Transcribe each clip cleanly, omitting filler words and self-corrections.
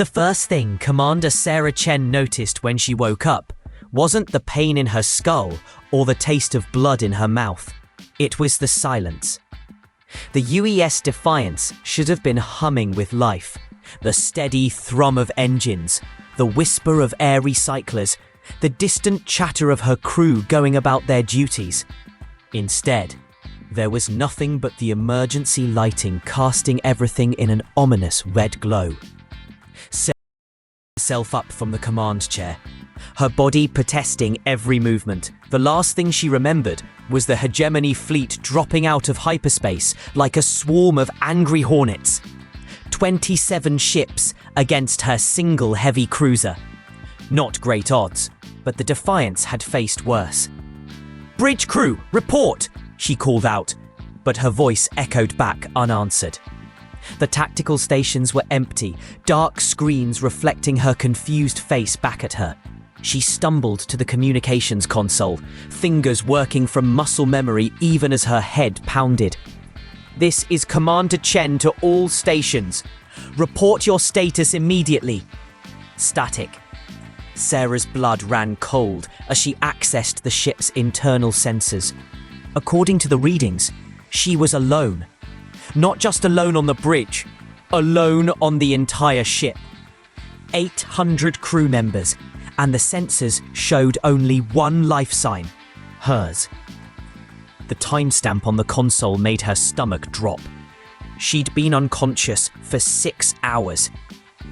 The first thing Commander Sarah Chen noticed when she woke up wasn't the pain in her skull or the taste of blood in her mouth. It was the silence. The UES Defiance should have been humming with life. The steady thrum of engines, the whisper of air recyclers, the distant chatter of her crew going about their duties. Instead, there was nothing but the emergency lighting casting everything in an ominous red glow. Sarah picked herself up from the command chair, her body protesting every movement. The last thing she remembered was the hegemony fleet dropping out of hyperspace like a swarm of angry hornets. 27 ships against her single heavy cruiser. Not great odds, but the Defiance had faced worse. "Bridge crew, report!" she called out, but her voice echoed back unanswered. The tactical stations were empty, dark screens reflecting her confused face back at her. She stumbled to the communications console, fingers working from muscle memory even as her head pounded. "This is Commander Chen to all stations. Report your status immediately." Static. Sarah's blood ran cold as she accessed the ship's internal sensors. According to the readings, she was alone. Not just alone on the bridge, alone on the entire ship. 800 crew members, and the sensors showed only one life sign, hers. The timestamp on the console made her stomach drop. She'd been unconscious for 6 hours.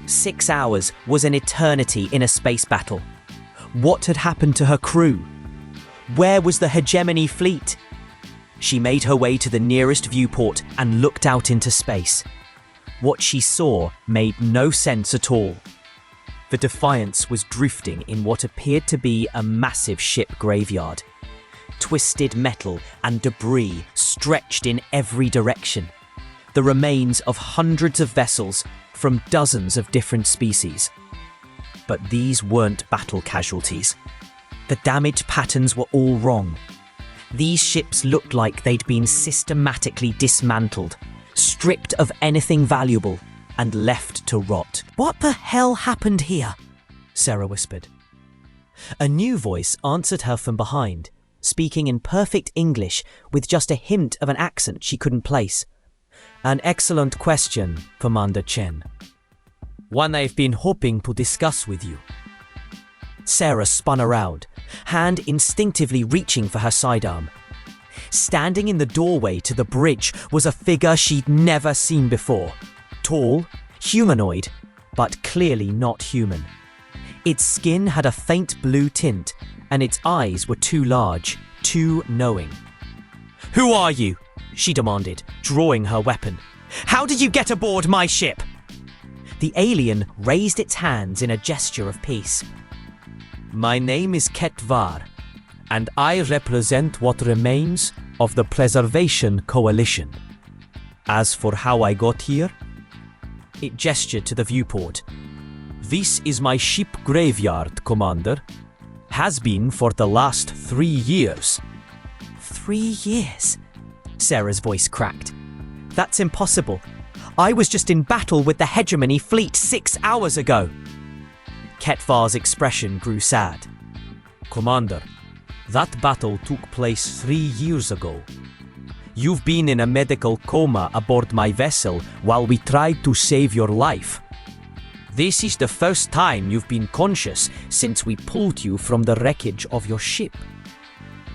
6 hours was an eternity in a space battle. What had happened to her crew? Where was the hegemony fleet? She made her way to the nearest viewport and looked out into space. What she saw made no sense at all. The Defiance was drifting in what appeared to be a massive ship graveyard. Twisted metal and debris stretched in every direction. The remains of hundreds of vessels from dozens of different species. But these weren't battle casualties. The damage patterns were all wrong. These ships looked like they'd been systematically dismantled, stripped of anything valuable, and left to rot. "What the hell happened here?" Sarah whispered. A new voice answered her from behind, speaking in perfect English with just a hint of an accent she couldn't place. "An excellent question, Commander Chen. One I've been hoping to discuss with you." Sarah spun around, hand instinctively reaching for her sidearm. Standing in the doorway to the bridge was a figure she'd never seen before. Tall, humanoid, but clearly not human. Its skin had a faint blue tint, and its eyes were too large, too knowing. "Who are you?" she demanded, drawing her weapon. "How did you get aboard my ship?" The alien raised its hands in a gesture of peace. "My name is Ketvar, and I represent what remains of the Preservation Coalition. As for how I got here," it gestured to the viewport. "This is my ship graveyard, Commander. Has been for the last 3 years. 3 years? Sarah's voice cracked. "That's impossible. I was just in battle with the hegemony fleet 6 hours ago." Ketvar's expression grew sad. "Commander, that battle took place 3 years ago. You've been in a medical coma aboard my vessel while we tried to save your life. This is the first time you've been conscious since we pulled you from the wreckage of your ship."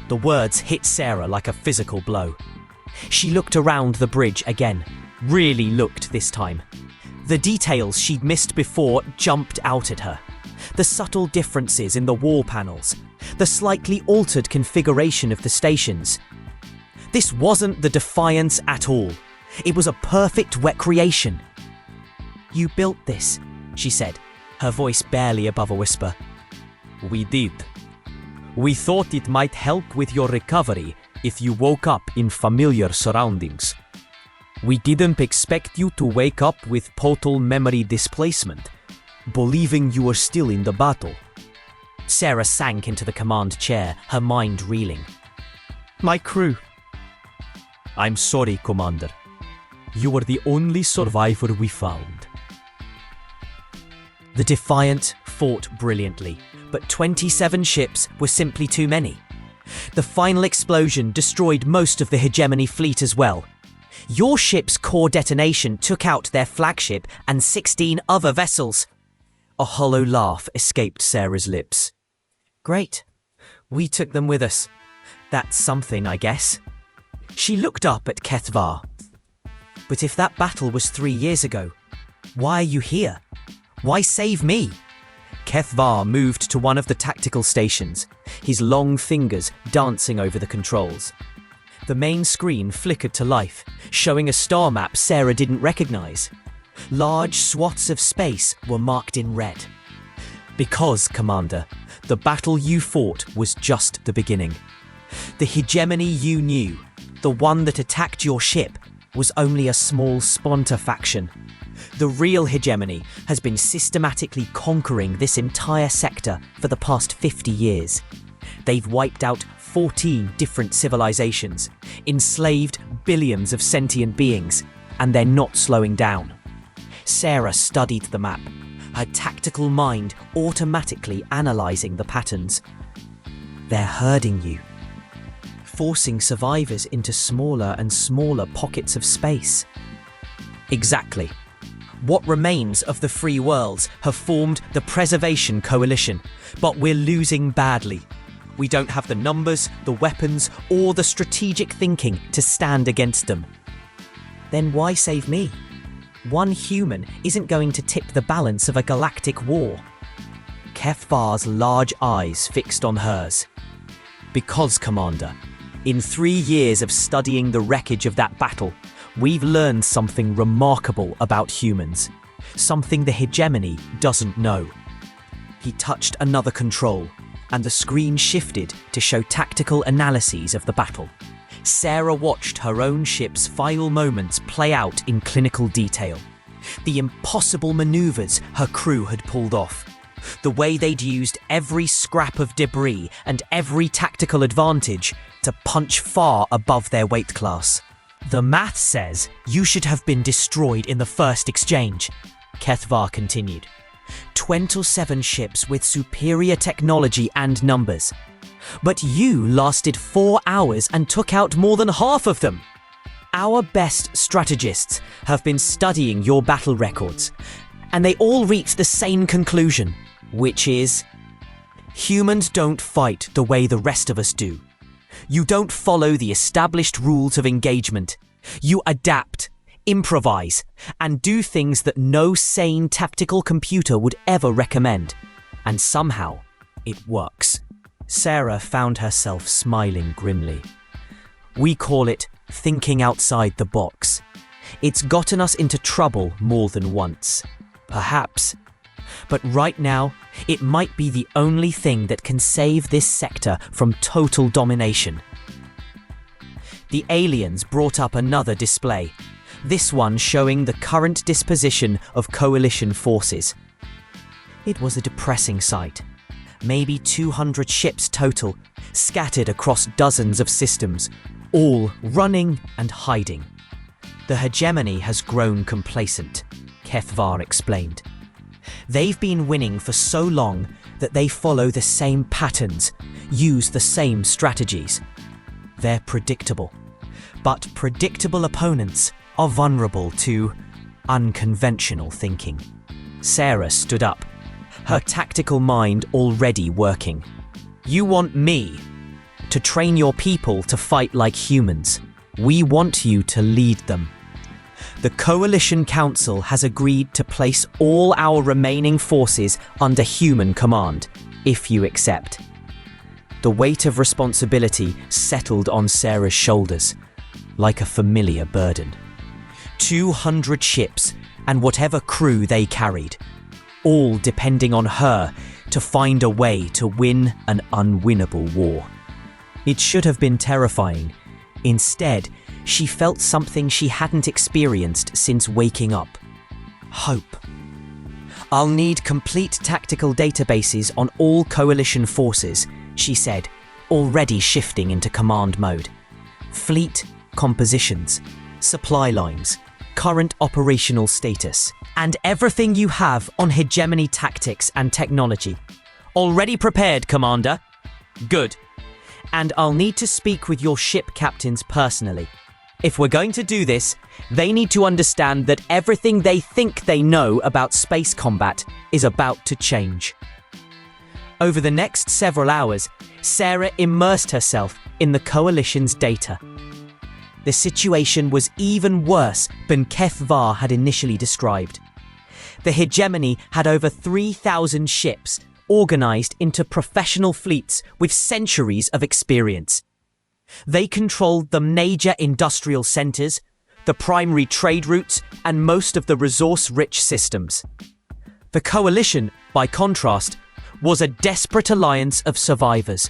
The words hit Sarah like a physical blow. She looked around the bridge again, really looked this time. The details she'd missed before jumped out at her. The subtle differences in the wall panels, the slightly altered configuration of the stations. This wasn't the Defiance at all. It was a perfect recreation. "You built this," she said, her voice barely above a whisper. "We did. We thought it might help with your recovery if you woke up in familiar surroundings. We didn't expect you to wake up with total memory displacement, believing you were still in the battle." Sarah sank into the command chair, her mind reeling. "My crew." "I'm sorry, Commander. You were the only survivor we found." The Defiant fought brilliantly, but 27 ships were simply too many. The final explosion destroyed most of the hegemony fleet as well. Your ship's core detonation took out their flagship and 16 other vessels. A hollow laugh escaped Sarah's lips. Great. We took them with us. That's something, I guess. She looked up at Kethvar. But if that battle was 3 years ago, why are you here? Why save me? Kethvar moved to one of the tactical stations, his long fingers dancing over the controls. The main screen flickered to life, showing a star map Sarah didn't recognize. Large swaths of space were marked in red. Because, Commander, the battle you fought was just the beginning. The hegemony you knew, the one that attacked your ship, was only a small splinter faction. The real hegemony has been systematically conquering this entire sector for the past 50 years. They've wiped out 14 different civilizations, enslaved billions of sentient beings, and they're not slowing down. Sarah studied the map, her tactical mind automatically analyzing the patterns. They're herding you, forcing survivors into smaller and smaller pockets of space. Exactly. What remains of the free worlds have formed the Preservation Coalition, but we're losing badly. We don't have the numbers, the weapons, or the strategic thinking to stand against them. Then why save me? One human isn't going to tip the balance of a galactic war. Kethvar's large eyes fixed on hers. Because, Commander, in 3 years of studying the wreckage of that battle, we've learned something remarkable about humans. Something the hegemony doesn't know. He touched another control, and the screen shifted to show tactical analyses of the battle. Sarah watched her own ship's final moments play out in clinical detail. The impossible maneuvers her crew had pulled off. The way they'd used every scrap of debris and every tactical advantage to punch far above their weight class. The math says you should have been destroyed in the first exchange, Kethvar continued. 27 ships with superior technology and numbers. But you lasted 4 hours and took out more than half of them. Our best strategists have been studying your battle records, and they all reached the same conclusion, which is, humans don't fight the way the rest of us do. You don't follow the established rules of engagement. You adapt, improvise, and do things that no sane tactical computer would ever recommend. And somehow, it works. Sarah found herself smiling grimly. We call it thinking outside the box. It's gotten us into trouble more than once. Perhaps. But right now, it might be the only thing that can save this sector from total domination. The aliens brought up another display, this one showing the current disposition of coalition forces. It was a depressing sight. Maybe 200 ships total, scattered across dozens of systems, all running and hiding. The hegemony has grown complacent, Kethvar explained. They've been winning for so long that they follow the same patterns, use the same strategies. They're predictable. But predictable opponents are vulnerable to unconventional thinking. Sarah stood up, her tactical mind already working. You want me to train your people to fight like humans. We want you to lead them. The Coalition Council has agreed to place all our remaining forces under human command, if you accept. The weight of responsibility settled on Sarah's shoulders, like a familiar burden. 200 ships and whatever crew they carried, all depending on her to find a way to win an unwinnable war. It should have been terrifying. Instead, she felt something she hadn't experienced since waking up. Hope. I'll need complete tactical databases on all coalition forces, she said, already shifting into command mode. Fleet compositions, supply lines, current operational status, and everything you have on hegemony tactics and technology. Already prepared, Commander. Good. And I'll need to speak with your ship captains personally. If we're going to do this, they need to understand that everything they think they know about space combat is about to change. Over the next several hours, Sarah immersed herself in the Coalition's data. The situation was even worse than HFY had initially described. The hegemony had over 3,000 ships organized into professional fleets with centuries of experience. They controlled the major industrial centers, the primary trade routes, and most of the resource-rich systems. The Coalition, by contrast, was a desperate alliance of survivors,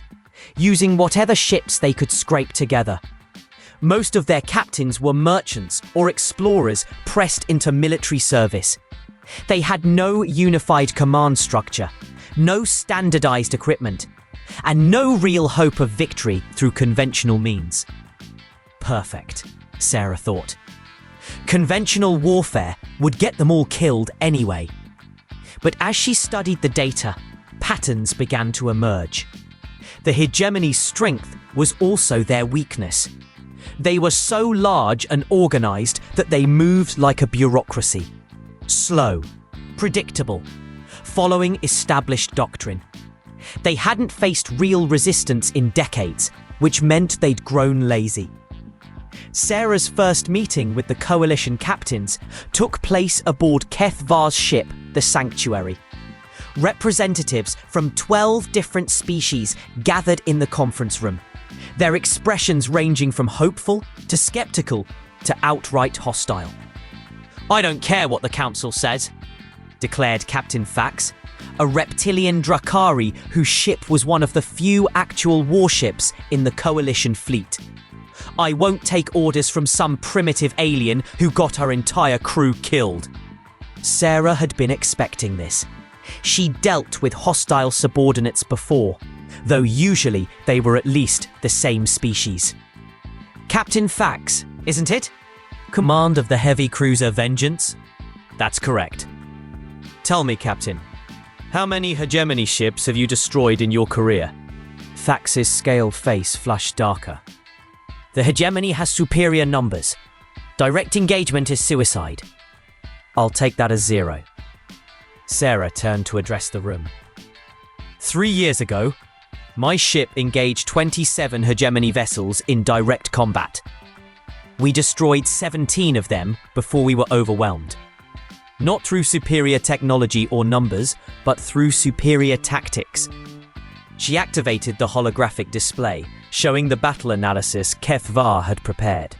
using whatever ships they could scrape together. Most of their captains were merchants or explorers pressed into military service. They had no unified command structure, no standardized equipment, and no real hope of victory through conventional means. Perfect, Sarah thought. Conventional warfare would get them all killed anyway. But as she studied the data, patterns began to emerge. The hegemony's strength was also their weakness. They were so large and organized that they moved like a bureaucracy. Slow, predictable, following established doctrine. They hadn't faced real resistance in decades, which meant they'd grown lazy. Sarah's first meeting with the Coalition captains took place aboard HFY's ship, the Sanctuary. Representatives from 12 different species gathered in the conference room, their expressions ranging from hopeful to skeptical to outright hostile. "I don't care what the Council says," declared Captain Fax, a reptilian Drakari whose ship was one of the few actual warships in the Coalition fleet. "I won't take orders from some primitive alien who got our entire crew killed." Sarah had been expecting this. She dealt with hostile subordinates before, though usually they were at least the same species. "Captain Fax, isn't it? Command of the heavy cruiser Vengeance?" "That's correct." "Tell me, Captain, how many hegemony ships have you destroyed in your career?" Fax's scaled face flushed darker. "The hegemony has superior numbers. Direct engagement is suicide." "I'll take that as 0. Sarah turned to address the room. 3 years ago, my ship engaged 27 hegemony vessels in direct combat. We destroyed 17 of them before we were overwhelmed. Not through superior technology or numbers, but through superior tactics." She activated the holographic display, showing the battle analysis HFY had prepared.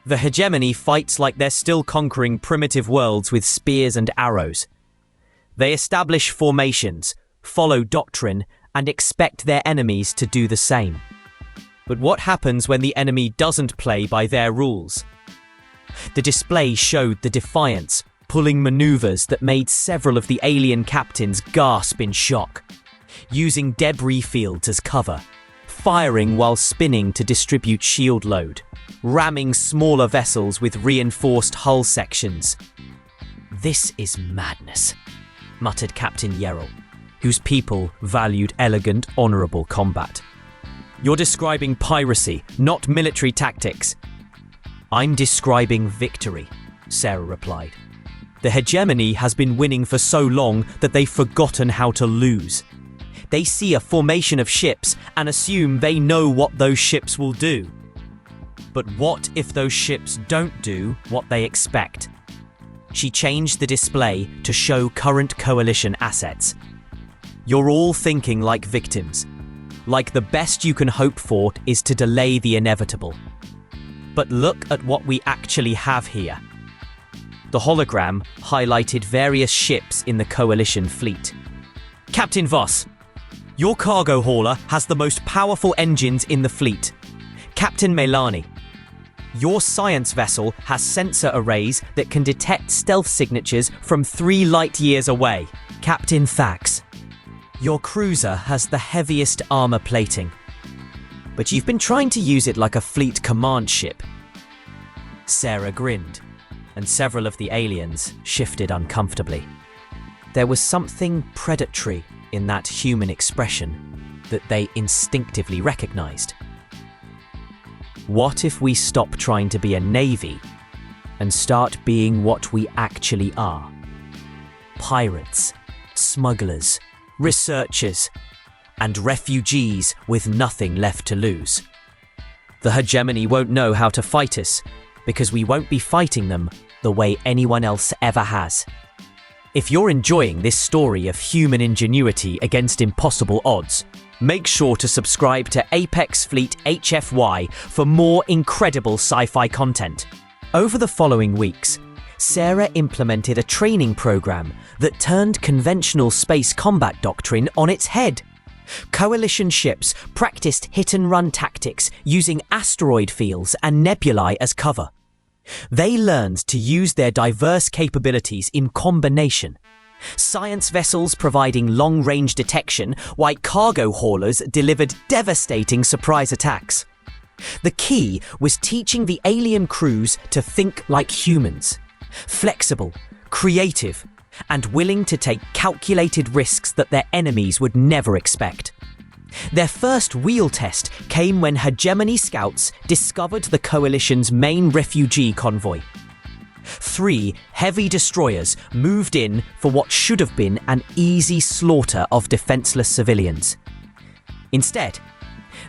"The hegemony fights like they're still conquering primitive worlds with spears and arrows. They establish formations, follow doctrine, and expect their enemies to do the same. But what happens when the enemy doesn't play by their rules?" The display showed the defiance, pulling maneuvers that made several of the alien captains gasp in shock. Using debris fields as cover, firing while spinning to distribute shield load, ramming smaller vessels with reinforced hull sections. "This is madness," muttered Captain Yerrell, whose people valued elegant, honorable combat. "You're describing piracy, not military tactics." "I'm describing victory," Sarah replied. "The hegemony has been winning for so long that they've forgotten how to lose. They see a formation of ships and assume they know what those ships will do. But what if those ships don't do what they expect?" She changed the display to show current Coalition assets. "You're all thinking like victims, like the best you can hope for is to delay the inevitable. But look at what we actually have here." The hologram highlighted various ships in the Coalition fleet. "Captain Voss, your cargo hauler has the most powerful engines in the fleet. Captain Melani, your science vessel has sensor arrays that can detect stealth signatures from 3 light years away. Captain Fax, your cruiser has the heaviest armor plating. But you've been trying to use it like a fleet command ship." Sarah grinned. and several of the aliens shifted uncomfortably. There was something predatory in that human expression that they instinctively recognized. What if we stop trying to be a navy and start being what we actually are? Pirates, smugglers, researchers, and refugees with nothing left to lose. The hegemony won't know how to fight us because we won't be fighting them the way anyone else ever has. If you're enjoying this story of human ingenuity against impossible odds, make sure to subscribe to Apex Fleet HFY for more incredible sci-fi content. Over the following weeks, Sarah implemented a training program that turned conventional space combat doctrine on its head. Coalition ships practiced hit-and-run tactics using asteroid fields and nebulae as cover. They learned to use their diverse capabilities in combination. Science vessels providing long-range detection, while cargo haulers delivered devastating surprise attacks. The key was teaching the alien crews to think like humans, flexible, creative, and willing to take calculated risks that their enemies would never expect. Their first real test came when hegemony scouts discovered the coalition's main refugee convoy. 3 heavy destroyers moved in for what should have been an easy slaughter of defenseless civilians. Instead,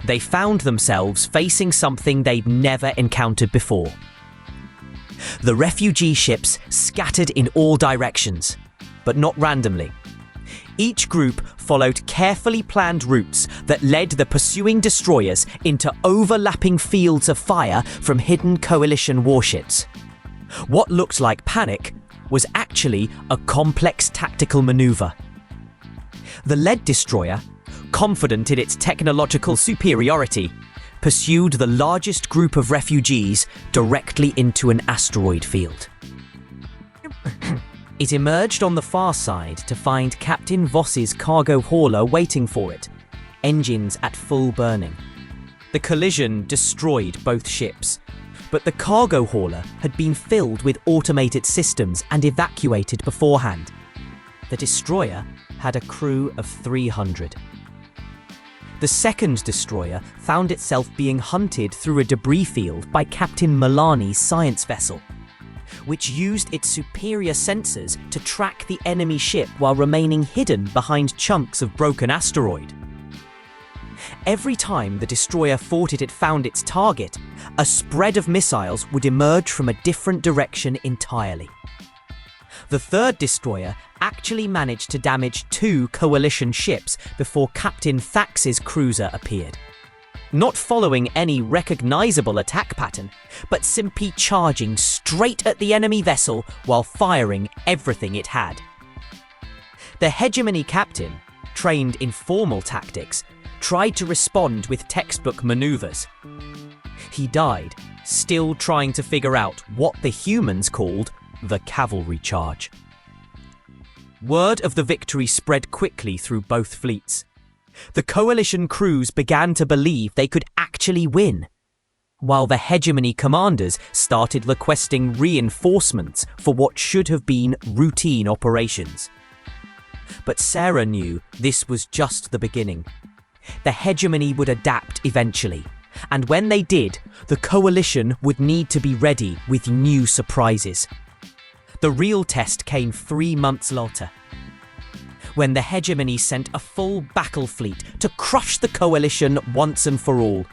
they found themselves facing something they'd never encountered before. The refugee ships scattered in all directions, but not randomly. Each group followed carefully planned routes that led the pursuing destroyers into overlapping fields of fire from hidden coalition warships. What looked like panic was actually a complex tactical maneuver. The lead destroyer, confident in its technological superiority, pursued the largest group of refugees directly into an asteroid field. It emerged on the far side to find Captain Voss's cargo hauler waiting for it, engines at full burning. The collision destroyed both ships, but the cargo hauler had been filled with automated systems and evacuated beforehand. The destroyer had a crew of 300. The second destroyer found itself being hunted through a debris field by Captain Milani's science vessel, which used its superior sensors to track the enemy ship while remaining hidden behind chunks of broken asteroid. Every time the destroyer thought it had found its target, a spread of missiles would emerge from a different direction entirely. The third destroyer actually managed to damage 2 coalition ships before Captain Thax's cruiser appeared. Not following any recognizable attack pattern, but simply charging straight at the enemy vessel while firing everything it had. The hegemony captain, trained in formal tactics, tried to respond with textbook maneuvers. He died, still trying to figure out what the humans called the cavalry charge. Word of the victory spread quickly through both fleets. The coalition crews began to believe they could actually win, while the hegemony commanders started requesting reinforcements for what should have been routine operations. But Sarah knew this was just the beginning. The hegemony would adapt eventually, and when they did, the coalition would need to be ready with new surprises. The real test came 3 months later, when the hegemony sent a full battle fleet to crush the coalition once and for all.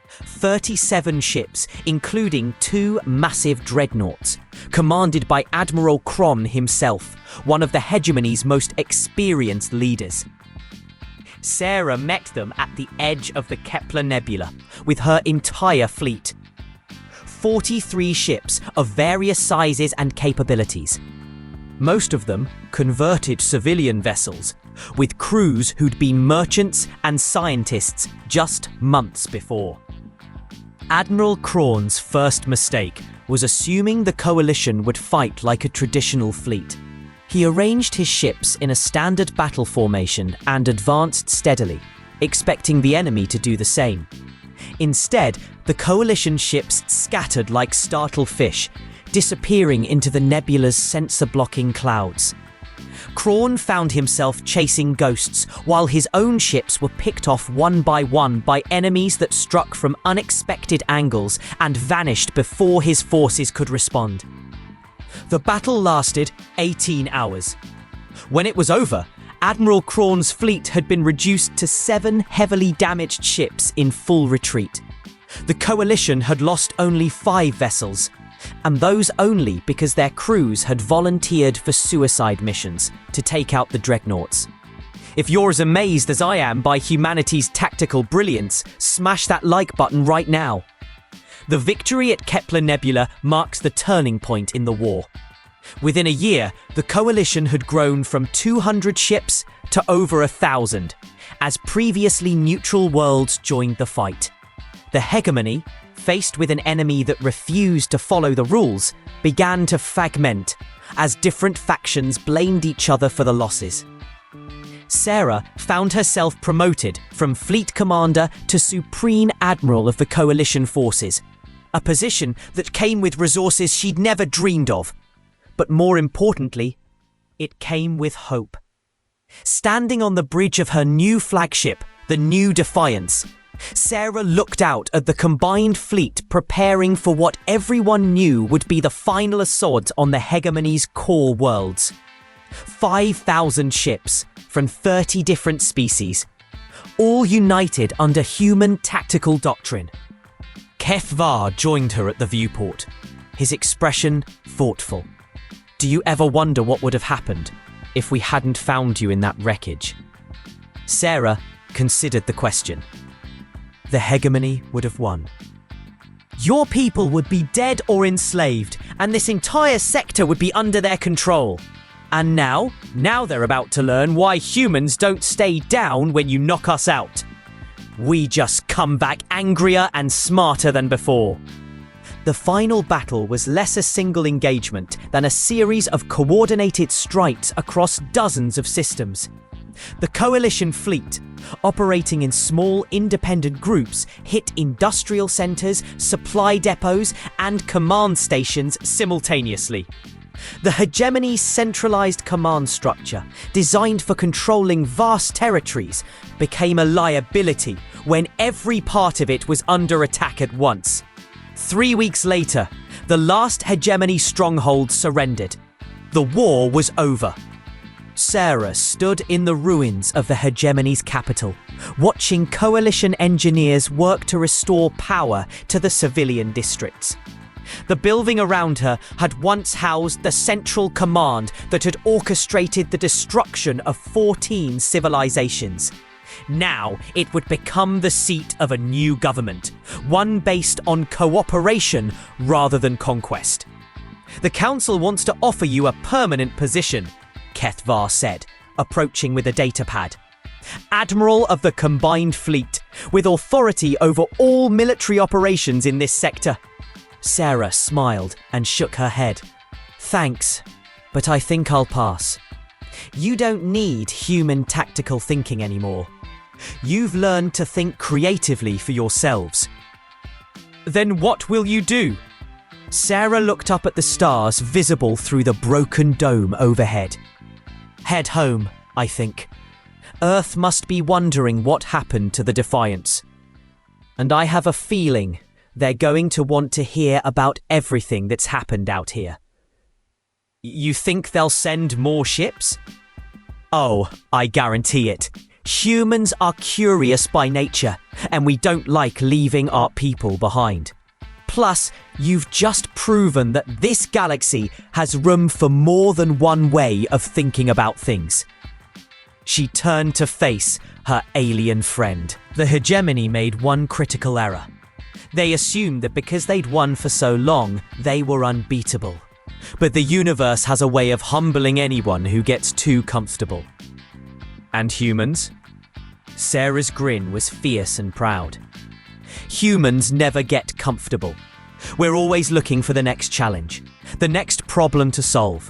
37 ships, including 2 massive dreadnoughts, commanded by Admiral Kron himself, one of the hegemony's most experienced leaders. Sarah met them at the edge of the Kepler Nebula with her entire fleet. 43 ships of various sizes and capabilities. Most of them converted civilian vessels, with crews who'd been merchants and scientists just months before. Admiral Kron's first mistake was assuming the coalition would fight like a traditional fleet. He arranged his ships in a standard battle formation and advanced steadily, expecting the enemy to do the same. Instead, the coalition ships scattered like startled fish, disappearing into the nebula's sensor-blocking clouds. Krawn found himself chasing ghosts while his own ships were picked off one by enemies that struck from unexpected angles and vanished before his forces could respond. The battle lasted 18 hours. When it was over, Admiral Krawn's fleet had been reduced to 7 heavily damaged ships in full retreat. The Coalition had lost only 5 vessels, and those only because their crews had volunteered for suicide missions to take out the dreadnoughts. If you're as amazed as I am by humanity's tactical brilliance, smash that like button right now. The victory at Kepler Nebula marks the turning point in the war. Within a year, the Coalition had grown from 200 ships to over 1,000, as previously neutral worlds joined the fight. The hegemony, faced with an enemy that refused to follow the rules, began to fragment as different factions blamed each other for the losses. Sarah found herself promoted from Fleet Commander to Supreme Admiral of the Coalition forces, a position that came with resources she'd never dreamed of. But more importantly, it came with hope. Standing on the bridge of her new flagship, the New Defiance, Sarah looked out at the combined fleet preparing for what everyone knew would be the final assault on the hegemony's core worlds. 5,000 ships from 30 different species, all united under human tactical doctrine. Kefvar joined her at the viewport, his expression thoughtful. Do you ever wonder what would have happened if we hadn't found you in that wreckage? Sarah considered the question. The hegemony would have won. Your people would be dead or enslaved, and this entire sector would be under their control. And now they're about to learn why humans don't stay down when you knock us out. We just come back angrier and smarter than before. The final battle was less a single engagement than a series of coordinated strikes across dozens of systems. The Coalition fleet, operating in small independent groups, hit industrial centers, supply depots, and command stations simultaneously. The hegemony's centralized command structure, designed for controlling vast territories, became a liability when every part of it was under attack at once. 3 weeks later, the last hegemony stronghold surrendered. The war was over. Sarah stood in the ruins of the hegemony's capital, watching Coalition engineers work to restore power to the civilian districts. The building around her had once housed the central command that had orchestrated the destruction of 14 civilizations. Now it would become the seat of a new government, one based on cooperation rather than conquest. The council wants to offer you a permanent position, Kefvar said, approaching with a datapad. Admiral of the combined fleet, with authority over all military operations in this sector. Sarah smiled and shook her head. Thanks, but I think I'll pass. You don't need human tactical thinking anymore. You've learned to think creatively for yourselves. Then what will you do? Sarah looked up at the stars visible through the broken dome overhead. Head home, I think. Earth must be wondering what happened to the Defiance. And I have a feeling they're going to want to hear about everything that's happened out here. You think they'll send more ships? Oh, I guarantee it. Humans are curious by nature, and we don't like leaving our people behind. Plus, you've just proven that this galaxy has room for more than one way of thinking about things. She turned to face her alien friend. The hegemony made one critical error. They assumed that because they'd won for so long, they were unbeatable. But the universe has a way of humbling anyone who gets too comfortable. And humans? Sarah's grin was fierce and proud. Humans never get comfortable. We're always looking for the next challenge, the next problem to solve,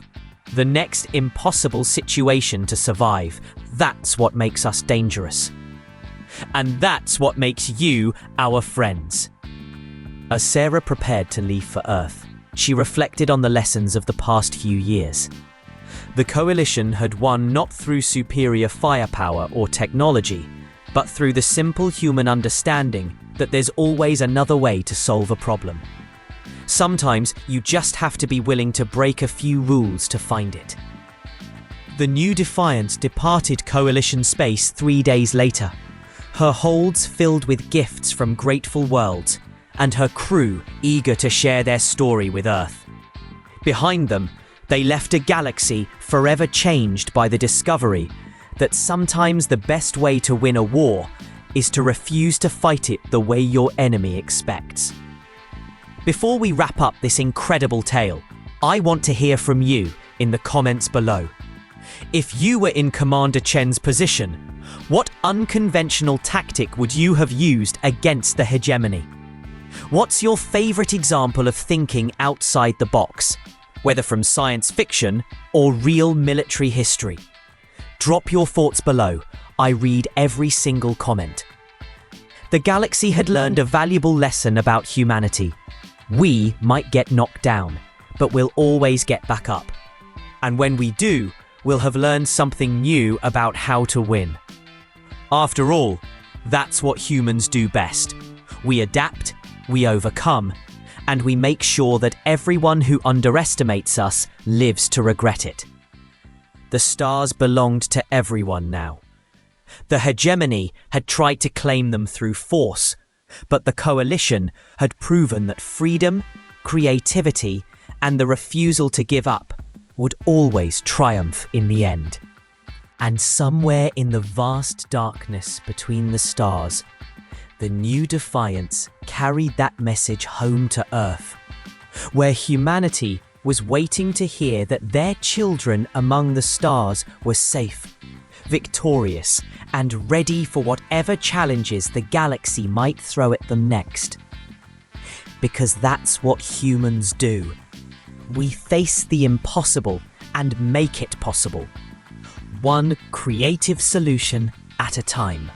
the next impossible situation to survive. That's what makes us dangerous. And that's what makes you our friends. As Sarah prepared to leave for Earth, she reflected on the lessons of the past few years. The coalition had won not through superior firepower or technology, but through the simple human understanding that there's always another way to solve a problem. Sometimes you just have to be willing to break a few rules to find it. The New Defiant departed Coalition space 3 days later, her holds filled with gifts from grateful worlds, and her crew eager to share their story with Earth. Behind them, they left a galaxy forever changed by the discovery that sometimes the best way to win a war is to refuse to fight it the way your enemy expects. Before we wrap up this incredible tale, I want to hear from you in the comments below. If you were in Commander Chen's position, what unconventional tactic would you have used against the hegemony? What's your favorite example of thinking outside the box, whether from science fiction or real military history? Drop your thoughts below. I read every single comment. The galaxy had learned a valuable lesson about humanity. We might get knocked down, but we'll always get back up. And when we do, we'll have learned something new about how to win. After all, that's what humans do best. We adapt, we overcome, and we make sure that everyone who underestimates us lives to regret it. The stars belonged to everyone now. The hegemony had tried to claim them through force, but the coalition had proven that freedom, creativity, and the refusal to give up would always triumph in the end. And somewhere in the vast darkness between the stars, the New Defiants carried that message home to Earth, where humanity was waiting to hear that their children among the stars were safe, victorious, and ready for whatever challenges the galaxy might throw at them next. Because that's what humans do. We face the impossible and make it possible, one creative solution at a time.